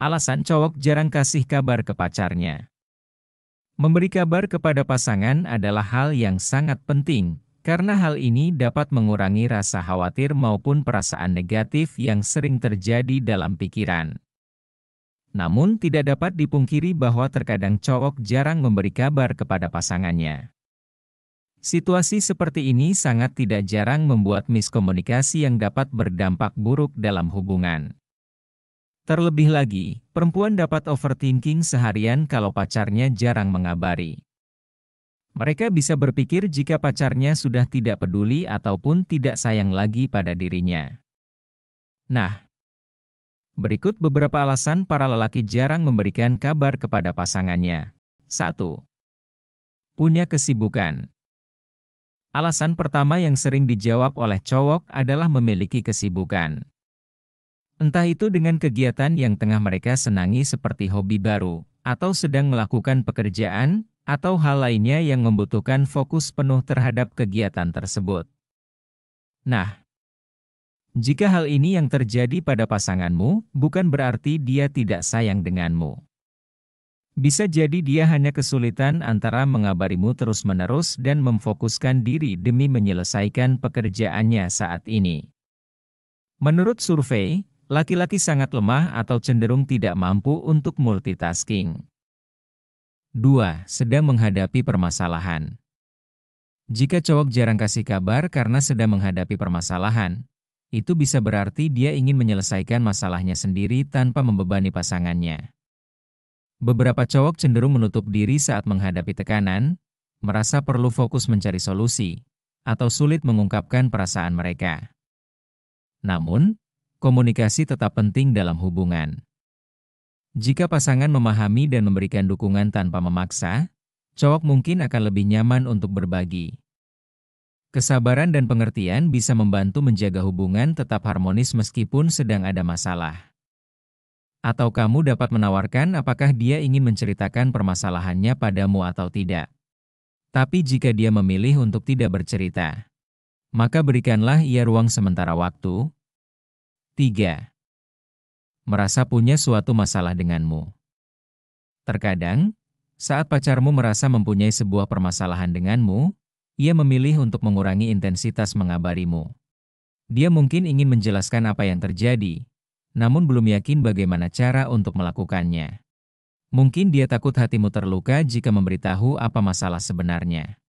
Alasan cowok jarang kasih kabar ke pacarnya. Memberi kabar kepada pasangan adalah hal yang sangat penting, karena hal ini dapat mengurangi rasa khawatir maupun perasaan negatif yang sering terjadi dalam pikiran. Namun tidak dapat dipungkiri bahwa terkadang cowok jarang memberi kabar kepada pasangannya. Situasi seperti ini sangat tidak jarang membuat miskomunikasi yang dapat berdampak buruk dalam hubungan. Terlebih lagi, perempuan dapat overthinking seharian kalau pacarnya jarang mengabari. Mereka bisa berpikir jika pacarnya sudah tidak peduli ataupun tidak sayang lagi pada dirinya. Nah, berikut beberapa alasan para lelaki jarang memberikan kabar kepada pasangannya. 1. Punya kesibukan. Alasan pertama yang sering dijawab oleh cowok adalah memiliki kesibukan. Entah itu dengan kegiatan yang tengah mereka senangi seperti hobi baru, atau sedang melakukan pekerjaan, atau hal lainnya yang membutuhkan fokus penuh terhadap kegiatan tersebut. Nah, jika hal ini yang terjadi pada pasanganmu, bukan berarti dia tidak sayang denganmu. Bisa jadi dia hanya kesulitan antara mengabarimu terus-menerus dan memfokuskan diri demi menyelesaikan pekerjaannya saat ini. Menurut survei, laki-laki sangat lemah atau cenderung tidak mampu untuk multitasking. 2. Sedang menghadapi permasalahan. Jika cowok jarang kasih kabar karena sedang menghadapi permasalahan, itu bisa berarti dia ingin menyelesaikan masalahnya sendiri tanpa membebani pasangannya. Beberapa cowok cenderung menutup diri saat menghadapi tekanan, merasa perlu fokus mencari solusi, atau sulit mengungkapkan perasaan mereka. Namun, komunikasi tetap penting dalam hubungan. Jika pasangan memahami dan memberikan dukungan tanpa memaksa, cowok mungkin akan lebih nyaman untuk berbagi. Kesabaran dan pengertian bisa membantu menjaga hubungan tetap harmonis meskipun sedang ada masalah. Atau kamu dapat menawarkan apakah dia ingin menceritakan permasalahannya padamu atau tidak. Tapi jika dia memilih untuk tidak bercerita, maka berikanlah ia ruang sementara waktu. 3. Merasa punya suatu masalah denganmu. Terkadang, saat pacarmu merasa mempunyai sebuah permasalahan denganmu, ia memilih untuk mengurangi intensitas mengabarimu. Dia mungkin ingin menjelaskan apa yang terjadi, namun belum yakin bagaimana cara untuk melakukannya. Mungkin dia takut hatimu terluka jika memberitahu apa masalah sebenarnya.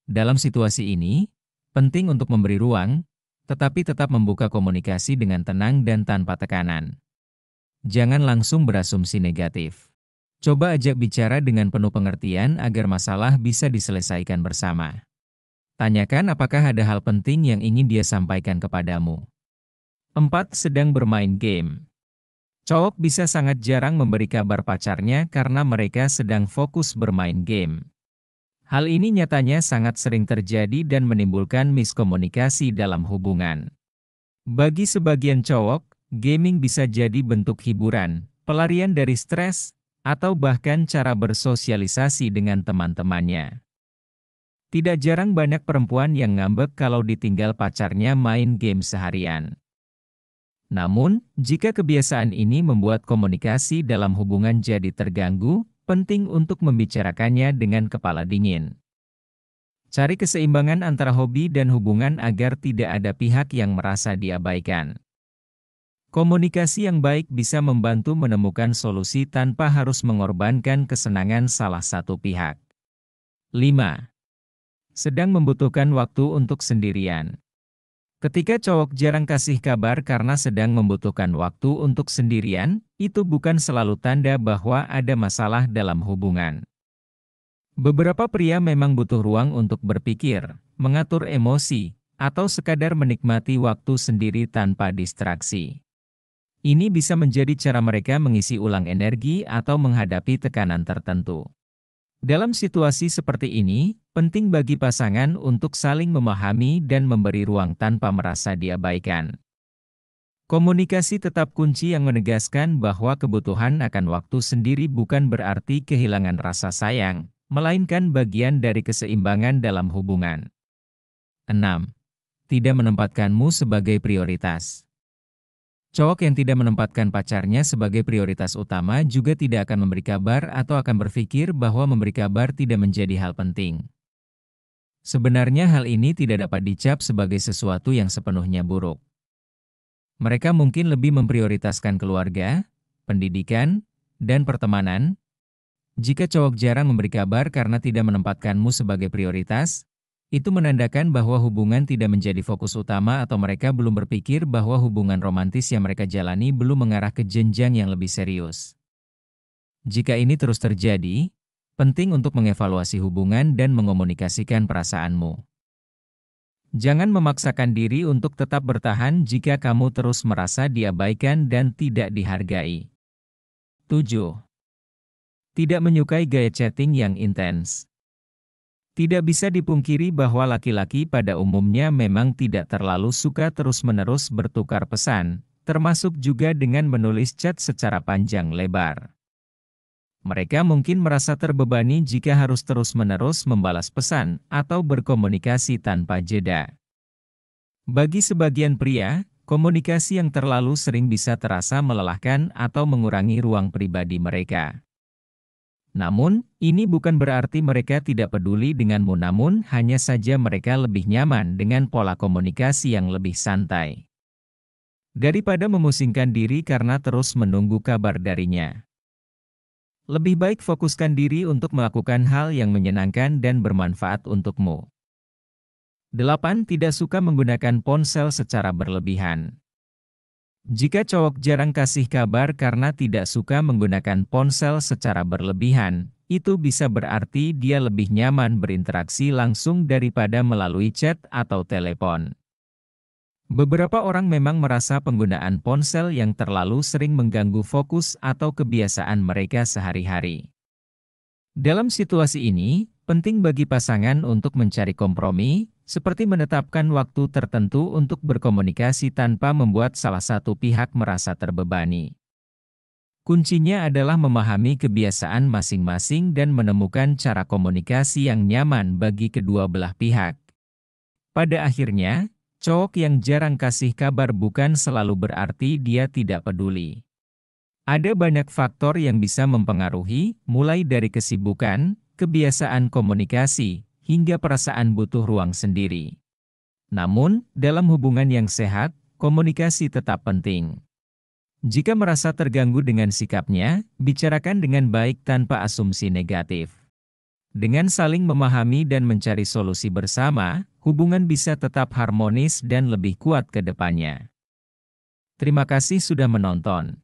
Dalam situasi ini, penting untuk memberi ruang, tetapi tetap membuka komunikasi dengan tenang dan tanpa tekanan. Jangan langsung berasumsi negatif. Coba ajak bicara dengan penuh pengertian agar masalah bisa diselesaikan bersama. Tanyakan apakah ada hal penting yang ingin dia sampaikan kepadamu. 4. Sedang bermain game. Cowok bisa sangat jarang memberi kabar pacarnya karena mereka sedang fokus bermain game. Hal ini nyatanya sangat sering terjadi dan menimbulkan miskomunikasi dalam hubungan. Bagi sebagian cowok, gaming bisa jadi bentuk hiburan, pelarian dari stres, atau bahkan cara bersosialisasi dengan teman-temannya. Tidak jarang banyak perempuan yang ngambek kalau ditinggal pacarnya main game seharian. Namun, jika kebiasaan ini membuat komunikasi dalam hubungan jadi terganggu, penting untuk membicarakannya dengan kepala dingin. Cari keseimbangan antara hobi dan hubungan agar tidak ada pihak yang merasa diabaikan. Komunikasi yang baik bisa membantu menemukan solusi tanpa harus mengorbankan kesenangan salah satu pihak. 5. Sedang membutuhkan waktu untuk sendirian. Ketika cowok jarang kasih kabar karena sedang membutuhkan waktu untuk sendirian, itu bukan selalu tanda bahwa ada masalah dalam hubungan. Beberapa pria memang butuh ruang untuk berpikir, mengatur emosi, atau sekadar menikmati waktu sendiri tanpa distraksi. Ini bisa menjadi cara mereka mengisi ulang energi atau menghadapi tekanan tertentu. Dalam situasi seperti ini, penting bagi pasangan untuk saling memahami dan memberi ruang tanpa merasa diabaikan. Komunikasi tetap kunci yang menegaskan bahwa kebutuhan akan waktu sendiri bukan berarti kehilangan rasa sayang, melainkan bagian dari keseimbangan dalam hubungan. 6. Tidak menempatkanmu sebagai prioritas. Cowok yang tidak menempatkan pacarnya sebagai prioritas utama juga tidak akan memberi kabar atau akan berpikir bahwa memberi kabar tidak menjadi hal penting. Sebenarnya hal ini tidak dapat dicap sebagai sesuatu yang sepenuhnya buruk. Mereka mungkin lebih memprioritaskan keluarga, pendidikan, dan pertemanan. Jika cowok jarang memberi kabar karena tidak menempatkanmu sebagai prioritas, itu menandakan bahwa hubungan tidak menjadi fokus utama atau mereka belum berpikir bahwa hubungan romantis yang mereka jalani belum mengarah ke jenjang yang lebih serius. Jika ini terus terjadi, penting untuk mengevaluasi hubungan dan mengomunikasikan perasaanmu. Jangan memaksakan diri untuk tetap bertahan jika kamu terus merasa diabaikan dan tidak dihargai. 7. Tidak menyukai gaya chatting yang intens. Tidak bisa dipungkiri bahwa laki-laki pada umumnya memang tidak terlalu suka terus-menerus bertukar pesan, termasuk juga dengan menulis chat secara panjang lebar. Mereka mungkin merasa terbebani jika harus terus-menerus membalas pesan atau berkomunikasi tanpa jeda. Bagi sebagian pria, komunikasi yang terlalu sering bisa terasa melelahkan atau mengurangi ruang pribadi mereka. Namun, ini bukan berarti mereka tidak peduli denganmu, namun hanya saja mereka lebih nyaman dengan pola komunikasi yang lebih santai. Daripada memusingkan diri karena terus menunggu kabar darinya. Lebih baik fokuskan diri untuk melakukan hal yang menyenangkan dan bermanfaat untukmu. 8. Tidak suka menggunakan ponsel secara berlebihan. Jika cowok jarang kasih kabar karena tidak suka menggunakan ponsel secara berlebihan, itu bisa berarti dia lebih nyaman berinteraksi langsung daripada melalui chat atau telepon. Beberapa orang memang merasa penggunaan ponsel yang terlalu sering mengganggu fokus atau kebiasaan mereka sehari-hari. Dalam situasi ini, penting bagi pasangan untuk mencari kompromi, seperti menetapkan waktu tertentu untuk berkomunikasi tanpa membuat salah satu pihak merasa terbebani. Kuncinya adalah memahami kebiasaan masing-masing dan menemukan cara komunikasi yang nyaman bagi kedua belah pihak. Pada akhirnya, cowok yang jarang kasih kabar bukan selalu berarti dia tidak peduli. Ada banyak faktor yang bisa mempengaruhi, mulai dari kesibukan, kebiasaan komunikasi, hingga perasaan butuh ruang sendiri. Namun, dalam hubungan yang sehat, komunikasi tetap penting. Jika merasa terganggu dengan sikapnya, bicarakan dengan baik tanpa asumsi negatif. Dengan saling memahami dan mencari solusi bersama, hubungan bisa tetap harmonis dan lebih kuat ke depannya. Terima kasih sudah menonton.